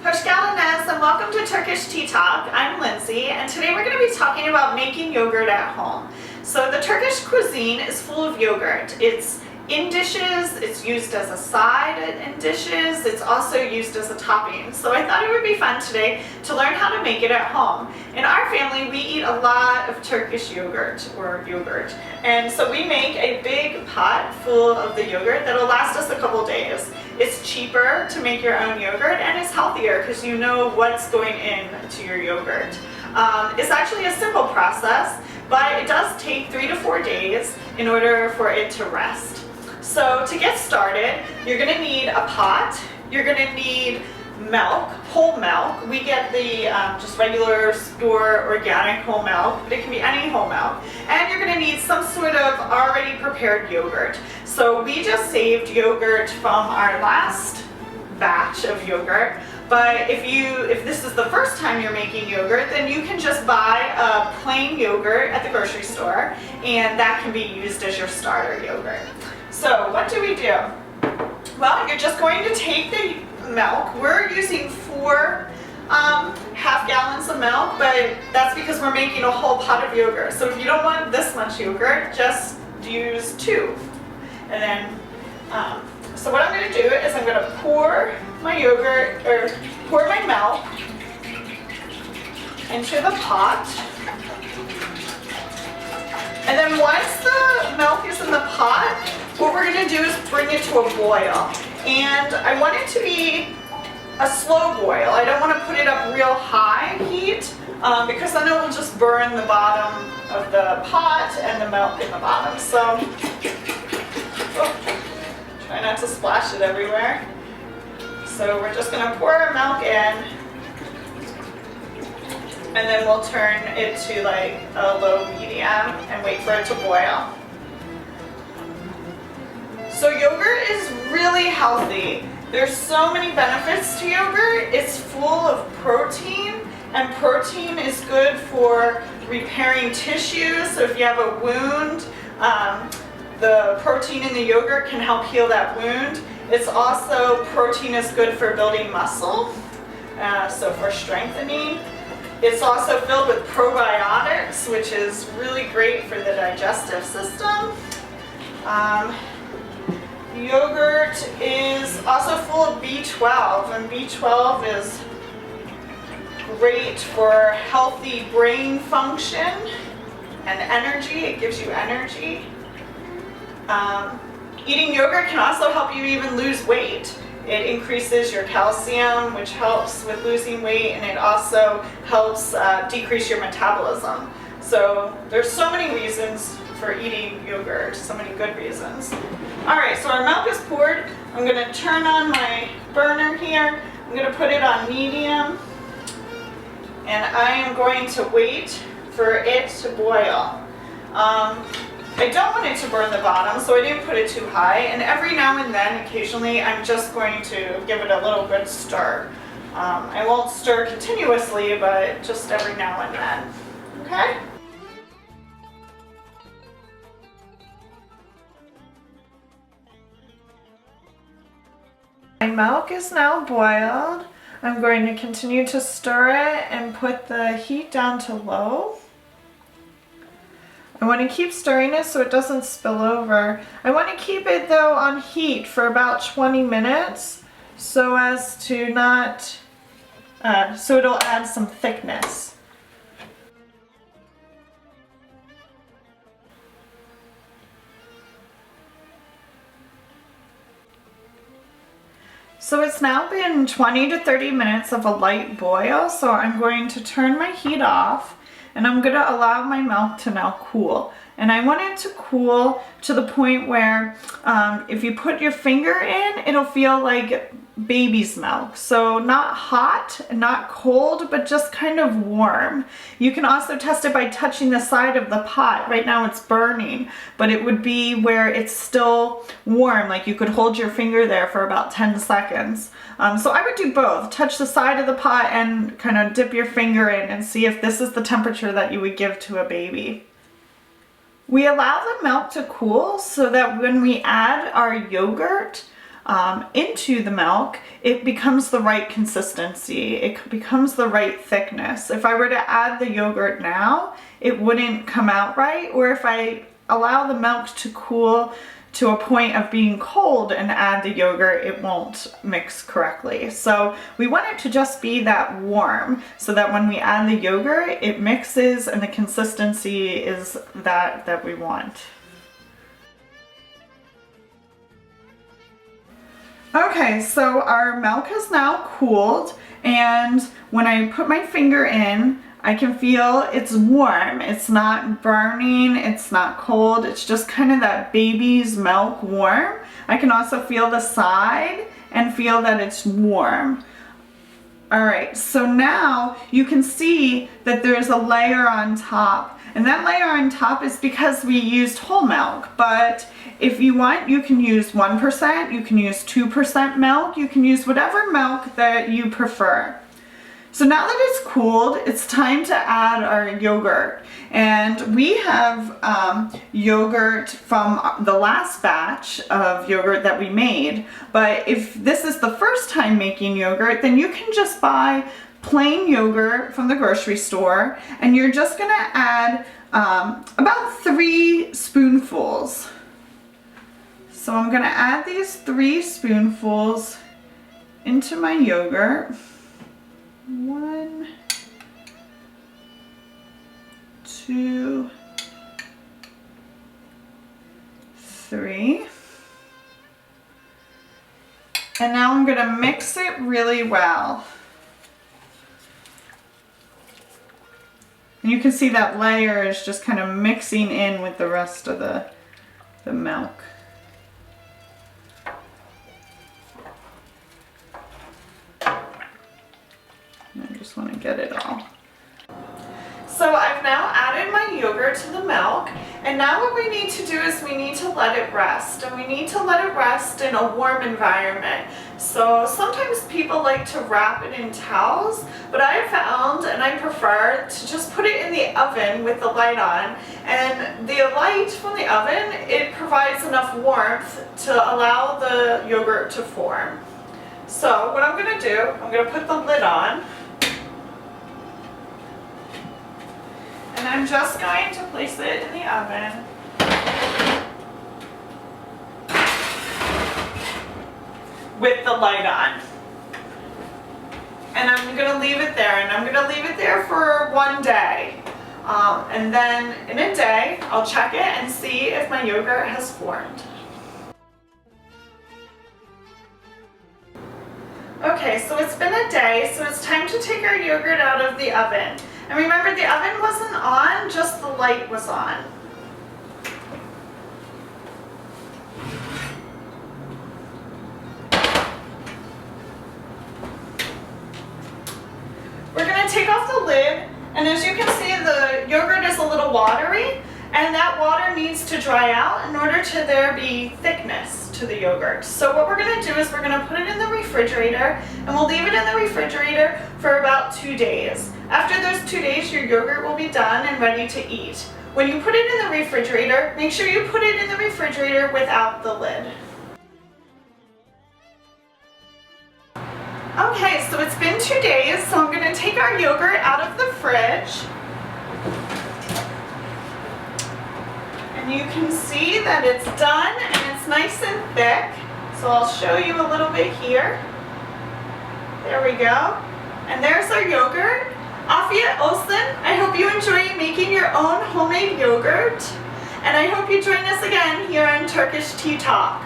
Hoşgeldiniz and welcome to Turkish Tea Talk. I'm Lindsay and today we're going to be talking about making yogurt at home. So the Turkish cuisine is full of yogurt. It's in dishes, it's used as a side in dishes, it's also used as a topping. So I thought it would be fun today to learn how to make it at home. In our family we eat a lot of Turkish yogurt. And so we make a big pot full of the yogurt that'll last us a couple days. It's cheaper to make your own yogurt and it's healthier because you know what's going into your yogurt. It's actually a simple process, but it does take 3 to 4 days in order for it to rest. So to get started, you're going to need a pot, you're going to need milk, whole milk. We get the just regular store organic whole milk, but it can be any whole milk. And you're going to need some sort of already prepared yogurt. So we just saved yogurt from our last batch of yogurt. But if this is the first time you're making yogurt, then you can just buy a plain yogurt at the grocery store, and that can be used as your starter yogurt. So what do we do? Well, you're just going to take the milk. We're using 4 half gallons of milk, but that's because we're making a whole pot of yogurt. So if you don't want this much yogurt, just use 2. And then, so what I'm going to do is I'm going to pour my yogurt, or pour my milk into the pot. And then once the milk is in the pot, what we're going to do is bring it to a boil. And I want it to be a slow boil. I don't want to put it up real high heat because then it will just burn the bottom of the pot and the milk in the bottom. So, try not to splash it everywhere. So we're just going to pour our milk in, and then we'll turn it to like a low medium and wait for it to boil. So yogurt is really healthy. There's so many benefits to yogurt. It's full of protein, and protein is good for repairing tissues. So if you have a wound, the protein in the yogurt can help heal that wound. It's also, protein is good for building muscle, so for strengthening. It's also filled with probiotics, which is really great for the digestive system. Yogurt is also full of B12, and B12 is great for healthy brain function and energy. It gives you energy. Eating yogurt can also help you even lose weight. It increases your calcium, which helps with losing weight, and it also helps decrease your metabolism. So there's so many reasons for eating yogurt, so many good reasons. Alright, so our milk is poured. I'm going to turn on my burner here. I'm going to put it on medium, and I am going to wait for it to boil. I don't want it to burn the bottom, so I didn't put it too high, and every now and then, occasionally, I'm just going to give it a little good stir. I won't stir continuously, but just every now and then. Okay? My milk is now boiled. I'm going to continue to stir it and put the heat down to low. I want to keep stirring it so it doesn't spill over. I want to keep it though on heat for about 20 minutes so as to not, so it'll add some thickness. So it's now been 20 to 30 minutes of a light boil, so I'm going to turn my heat off. And I'm going to allow my milk to now cool. And I want it to cool to the point where if you put your finger in, it'll feel like baby's milk. So not hot, not cold, but just kind of warm. You can also test it by touching the side of the pot. Right now it's burning, but it would be where it's still warm. Like you could hold your finger there for about 10 seconds. So I would do both. Touch the side of the pot and kind of dip your finger in and see if this is the temperature that you would give to a baby. We allow the milk to cool so that when we add our yogurt, into the milk, it becomes the right consistency. It becomes the right thickness. If I were to add the yogurt now, it wouldn't come out right. Or if I allow the milk to cool to a point of being cold and add the yogurt, it won't mix correctly. So we want it to just be that warm so that when we add the yogurt, it mixes and the consistency is that we want. Okay, so our milk has now cooled, and when I put my finger in, I can feel it's warm. It's not burning, it's not cold, it's just kind of that baby's milk warm. I can also feel the side and feel that it's warm. All right, so now you can see that there's a layer on top, and that layer on top is because we used whole milk, but if you want, you can use 1%, you can use 2% milk, you can use whatever milk that you prefer. So now that it's cooled, it's time to add our yogurt. And we have yogurt from the last batch of yogurt that we made. But if this is the first time making yogurt, then you can just buy plain yogurt from the grocery store. And you're just gonna add about 3 spoonfuls. So I'm gonna add these 3 spoonfuls into my yogurt. 1, 2, 3. And now I'm going to mix it really well. And you can see that layer is just kind of mixing in with the rest of the milk. I just want to get it all. So I've now added my yogurt to the milk, and now what we need to do is we need to let it rest, and we need to let it rest in a warm environment. So sometimes people like to wrap it in towels, but I found, and I prefer, to just put it in the oven with the light on, and the light from the oven, it provides enough warmth to allow the yogurt to form. So what I'm going to do, I'm going to put the lid on. And I'm just going to place it in the oven. With the light on. And I'm going to leave it there, and I'm going to leave it there for 1 day. And then in a day, I'll check it and see if my yogurt has formed. Okay, so it's been a day, so it's time to take our yogurt out of the oven. And remember, the oven wasn't on, just the light was on. We're going to take off the lid, and as you can see, the yogurt is a little watery, and that water needs to dry out in order to there be thickness to the yogurt. So what we're going to do is we're going to put it in the refrigerator, and we'll leave it in the refrigerator for about 2 days. After those 2 days, your yogurt will be done and ready to eat. When you put it in the refrigerator, make sure you put it in the refrigerator without the lid. Okay, so it's been 2 days, so I'm going to take our yogurt out of the fridge. And you can see that it's done and it's nice and thick. So I'll show you a little bit here. There we go. And there's our yogurt. Afiyet olsun. I hope you enjoy making your own homemade yogurt. And I hope you join us again here on Turkish Tea Talk.